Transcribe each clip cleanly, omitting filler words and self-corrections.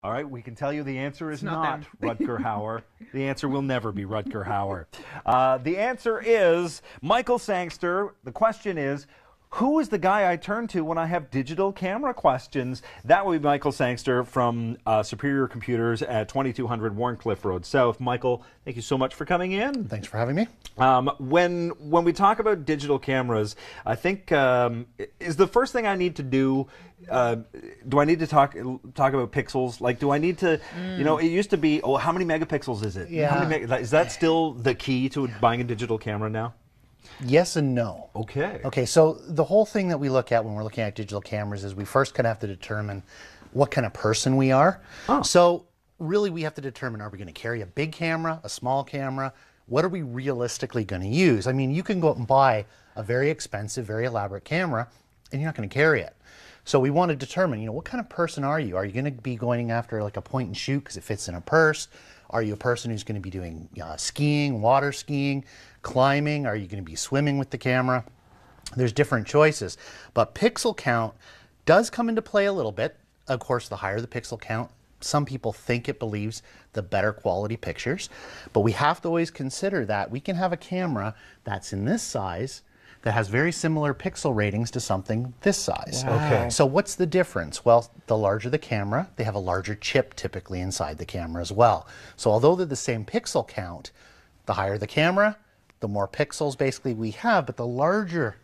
All right, we can tell you the answer is It's not not them. Rutger Hauer. The answer will never be Rutger Hauer. The answer is Michael Sangster. The question is, who is the guy I turn to when I have digital camera questions? That would be Michael Sangster from Superior Computers at 2200 Warncliffe Road South. Michael, thank you so much for coming in. Thanks for having me. When we talk about digital cameras, I think is the first thing I need to do. Do I need to talk about pixels? Like, do I need to? You know, it used to be, oh, how many megapixels is it? Yeah. How many is that still the key to buying a digital camera now? Yes and no. Okay. Okay, so the whole thing that we look at when we're looking at digital cameras is we first kind of have to determine what kind of person we are. Oh. So really we have to determine, are we going to carry a big camera, a small camera? What are we realistically going to use? I mean, you can go out and buy a very expensive, very elaborate camera and you're not going to carry it. So we want to determine, you know, what kind of person are you? Are you going to be going after like a point and shoot because it fits in a purse? Are you a person who's going to be doing skiing, water skiing, climbing? Are you going to be swimming with the camera? There's different choices, but pixel count does come into play a little bit. Of course, the higher the pixel count, some people think it believes the better quality pictures, but we have to always consider that we can have a camera that's in this size that has very similar pixel ratings to something this size. Wow. Okay. So what's the difference? Well, the larger the camera, they have a larger chip typically inside the camera as well. So although they're the same pixel count, the higher the camera, the more pixels basically we have, but the larger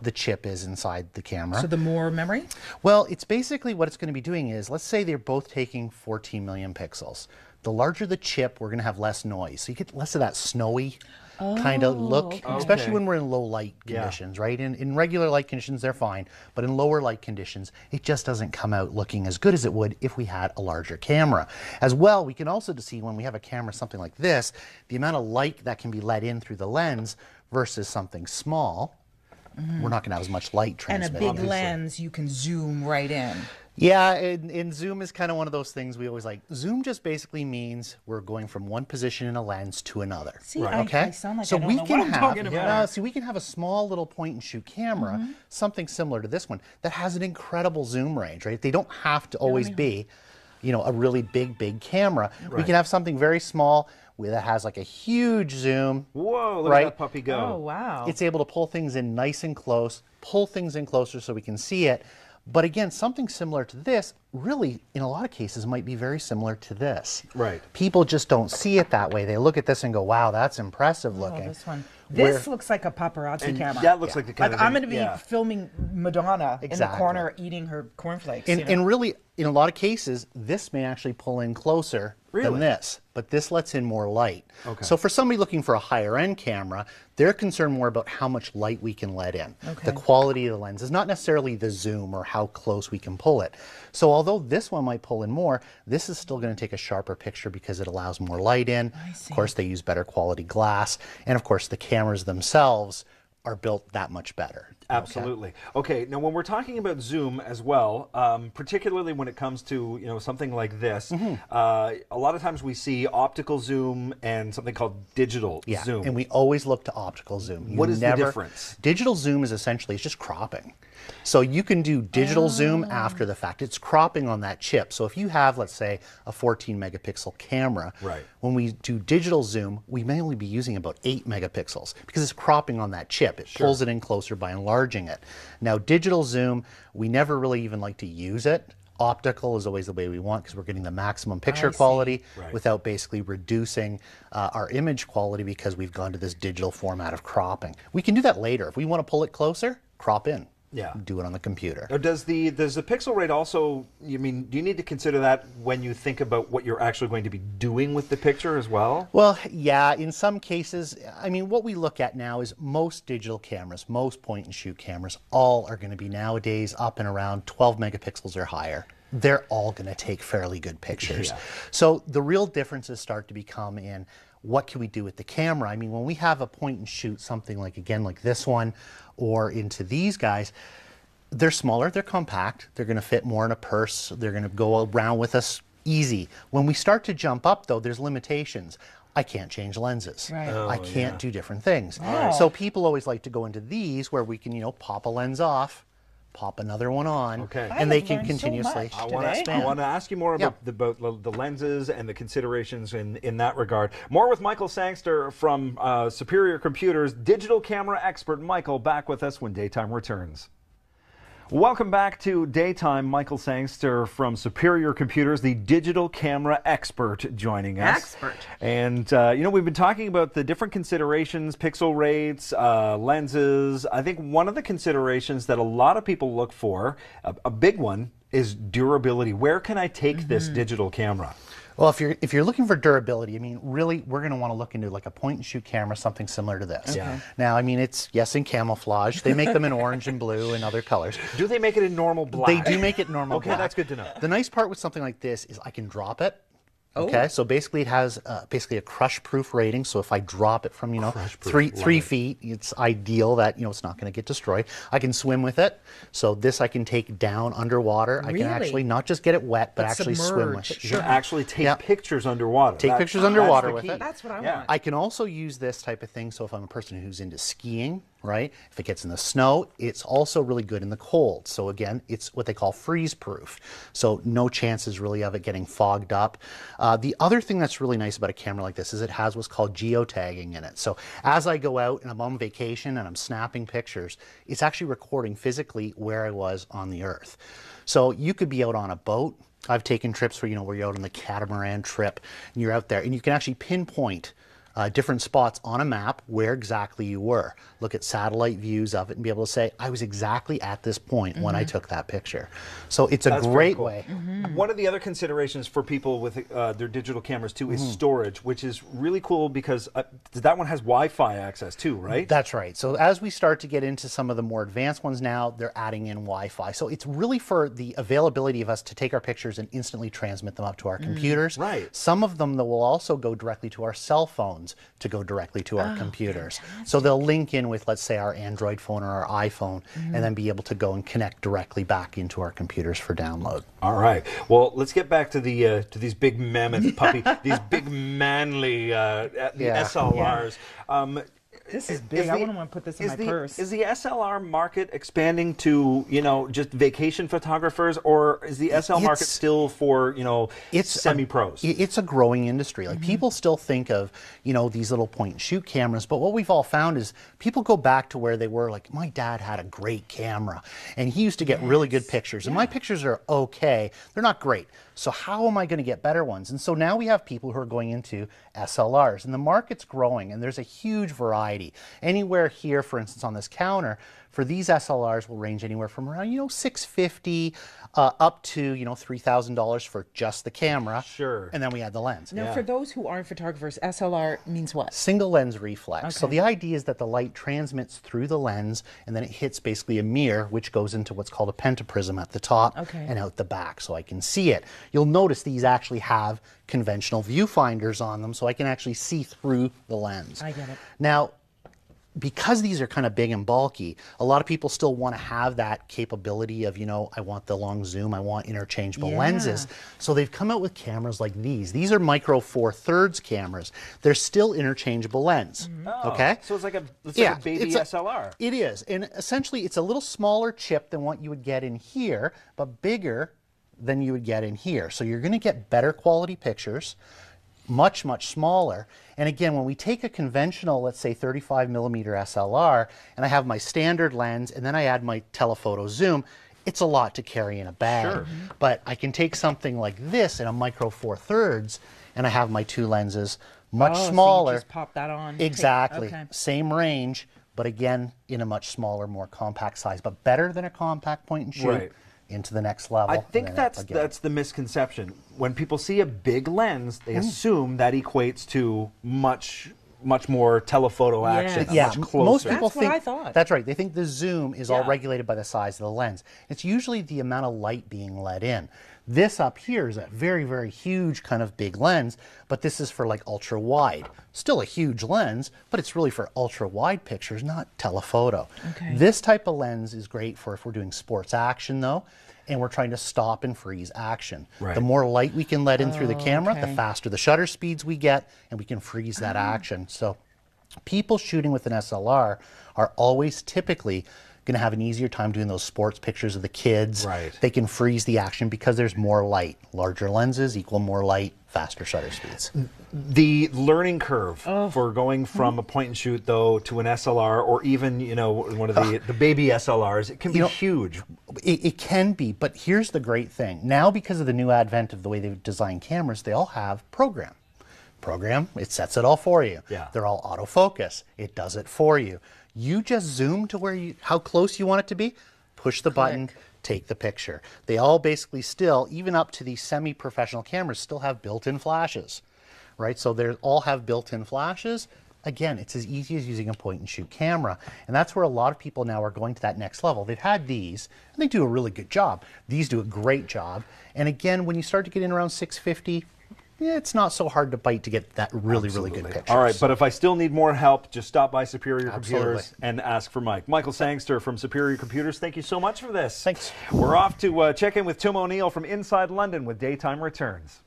the chip is inside the camera. So the more memory? Well, it's basically what it's going to be doing is, let's say they're both taking 14 million pixels. The larger the chip, we're going to have less noise. So you get less of that snowy kind of look, especially when we're in low light conditions, right? In regular light conditions, they're fine, but in lower light conditions, it just doesn't come out looking as good as it would if we had a larger camera. As well, we can also see when we have a camera, something like this, the amount of light that can be let in through the lens versus something small, we're not going to have as much light transmitted. And a big lens, you can zoom right in. Yeah, and zoom is kind of one of those things we always like. Zoom just basically means we're going from one position in a lens to another. See, I sound like so I don't we know can what I'm talking about. see, we can have a small little point and shoot camera, something similar to this one, that has an incredible zoom range, right? They don't have to always be, you know, a really big camera. We can have something very small that has like a huge zoom. Whoa, look right? at that puppy go. Oh, wow. It's able to pull things in nice and close, pull things in closer so we can see it. But again, something similar to this, really, in a lot of cases, might be very similar to this. Right. People just don't see it that way. They look at this and go, wow, that's impressive looking. Oh, this one. This looks like a paparazzi And camera. that looks like the kind Like of I'm thing- going to be yeah. filming Madonna in the Exactly. corner eating her cornflakes. And really, in a lot of cases, this may actually pull in closer than this, but this lets in more light. Okay. So for somebody looking for a higher end camera, they're concerned more about how much light we can let in. Okay. The quality of the lens is not necessarily the zoom or how close we can pull it. So although this one might pull in more, this is still going to take a sharper picture because it allows more light in. Of course, they use better quality glass. And of course, the cameras themselves are built that much better. Absolutely. Okay, now when we're talking about zoom as well, particularly when it comes to, you know, something like this, a lot of times we see optical zoom and something called digital zoom. And we always look to optical zoom. What is the difference? Digital zoom is essentially, it's just cropping. So you can do digital zoom after the fact. It's cropping on that chip. So if you have, let's say, a 14 megapixel camera, when we do digital zoom, we may only be using about 8 megapixels because it's cropping on that chip. It pulls it in closer by enlarging it. Now, digital zoom, we never really even like to use it. Optical is always the way we want because we're getting the maximum picture quality without basically reducing our image quality because we've gone to this digital format of cropping. We can do that later. If we want to pull it closer, crop in. Yeah. Do it on the computer. Now, does the pixel rate also, you mean, do you need to consider that when you think about what you're actually going to be doing with the picture as well? Well, yeah, in some cases, I mean, what we look at now is most digital cameras, most point and shoot cameras, all are going to be nowadays up and around 12 megapixels or higher. They're all going to take fairly good pictures. So the real differences start to become in what can we do with the camera? I mean, when we have a point and shoot, something like, again, like this one, or into these guys, they're smaller, they're compact, they're going to fit more in a purse, they're going to go around with us easy. When we start to jump up, though, there's limitations. I can't change lenses. I can't do different things. So people always like to go into these where we can, you know, pop a lens off, pop another one on, Okay. and they have can learned so continuously much. I want Today? to ask you more about the lenses and the considerations in that regard. More with Michael Sangster from Superior Computers, digital camera expert. Michael, back with us when Daytime returns. Welcome back to Daytime. Michael Sangster from Superior Computers, the digital camera expert, joining us. Expert. And, you know, we've been talking about the different considerations, pixel rates, lenses. I think one of the considerations that a lot of people look for, a big one, is durability. Where can I take this digital camera? Well, if you're looking for durability, I mean, really, we're going to want to look into like a point-and-shoot camera, something similar to this. Yeah. Now, I mean, it's, yes, in camouflage. They make them in orange and blue and other colors. Do they make it in normal black? They do make it normal Okay, black. that's good to know. The nice part with something like this is I can drop it. Okay, so basically it has basically a crush-proof rating. So if I drop it from, you know, three feet, it's ideal that, you know, it's not going to get destroyed. I can swim with it. So this I can take down underwater. I can actually not just get it wet, but actually swim with it. You can actually take pictures underwater. Take pictures underwater that's the with key. it. That's what I Yeah. want. I can also use this type of thing. So if I'm a person who's into skiing, right? If it gets in the snow, it's also really good in the cold. So again, it's what they call freeze-proof. So no chances really of it getting fogged up. The other thing that's really nice about a camera like this is it has what's called geotagging in it. So as I go out and I'm on vacation and I'm snapping pictures, it's actually recording physically where I was on the earth. So you could be out on a boat. I've taken trips where, you know, where you're out on the catamaran trip and you're out there and you can actually pinpoint different spots on a map where exactly you were. Look at satellite views of it and be able to say, I was exactly at this point when I took that picture. So it's a great way. One of the other considerations for people with their digital cameras too is storage, which is really cool because that one has Wi-Fi access too, right? That's right. So as we start to get into some of the more advanced ones now, they're adding in Wi-Fi. So it's really for the availability of us to take our pictures and instantly transmit them up to our computers. Right. Some of them that will also go directly to our cell phones to go directly to our computers. So they'll link in with, let's say, our Android phone or our iPhone, and then be able to go and connect directly back into our computers for download. All right. Well, let's get back to the to these big mammoth puppy, these big manly SLRs. This is big. I wouldn't want to put this in my purse. Is the SLR market expanding to, you know, just vacation photographers, or is the SL market still for, you know, semi-pros? It's a growing industry. Like people still think of, you know, these little point and shoot cameras, but what we've all found is people go back to where they were. Like my dad had a great camera and he used to get really good pictures, and my pictures are okay. They're not great. So how am I going to get better ones? And so now we have people who are going into SLRs, and the market's growing, and there's a huge variety. Anywhere here, for instance, on this counter, for these SLRs will range anywhere from around, you know, $650 up to, you know, $3,000 for just the camera. Sure. And then we add the lens. Now, for those who aren't photographers, SLR means what? Single lens reflex. Okay. So the idea is that the light transmits through the lens and then it hits basically a mirror, which goes into what's called a pentaprism at the top and out the back, so I can see it. You'll notice these actually have conventional viewfinders on them, so I can actually see through the lens. I get it. Now, because these are kind of big and bulky, a lot of people still want to have that capability of, you know, I want the long zoom, I want interchangeable lenses. So they've come out with cameras like these. These are micro 4/3 cameras. They're still interchangeable lens. Okay? So it's like a baby SLR. It is. And essentially it's a little smaller chip than what you would get in here, but bigger than you would get in here. So you're going to get better quality pictures, much, much smaller. And again, when we take a conventional, let's say 35mm SLR, and I have my standard lens, and then I add my telephoto zoom, it's a lot to carry in a bag. Sure. But I can take something like this in a micro 4/3, and I have my two lenses much smaller. So you just pop that on. Exactly. Okay. Same range, but again, in a much smaller, more compact size, but better than a compact point and shoot. Right. Into the next level. I think that's the misconception. When people see a big lens, they assume that equates to much more telephoto action, Yes. much closer. Most people That's what think I thought. that's right. They think the zoom is all regulated by the size of the lens. It's usually the amount of light being let in. This up here is a very, very huge kind of big lens, but this is for like ultra wide. Still a huge lens, but it's really for ultra wide pictures, not telephoto. Okay. This type of lens is great for if we're doing sports action though, and we're trying to stop and freeze action. Right. The more light we can let in through the camera, the faster the shutter speeds we get, and we can freeze that action. So people shooting with an SLR are always typically going to have an easier time doing those sports pictures of the kids. Right. They can freeze the action because there's more light. Larger lenses equal more light, faster shutter speeds. The learning curve for going from a point and shoot though to an SLR, or even, you know, one of the baby SLRs, it can be huge. It can be, but here's the great thing. Now, because of the new advent of the way they've designed cameras, they all have program. It sets it all for you. Yeah. They're all autofocus. It does it for you. You just zoom to how close you want it to be, push the button, take the picture. They all basically still, even up to the semi-professional cameras, still have built-in flashes, right? So they all have built-in flashes. Again, it's as easy as using a point-and-shoot camera. And that's where a lot of people now are going to that next level. They've had these, and they do a really good job. These do a great job. And again, when you start to get in around 650, yeah, it's not so hard to bite to get that really good picture. All right, but if I still need more help, just stop by Superior Computers and ask for Mike. Michael Sangster from Superior Computers, thank you so much for this. Thanks. We're off to check in with Tim O'Neill from Inside London with Daytime Returns.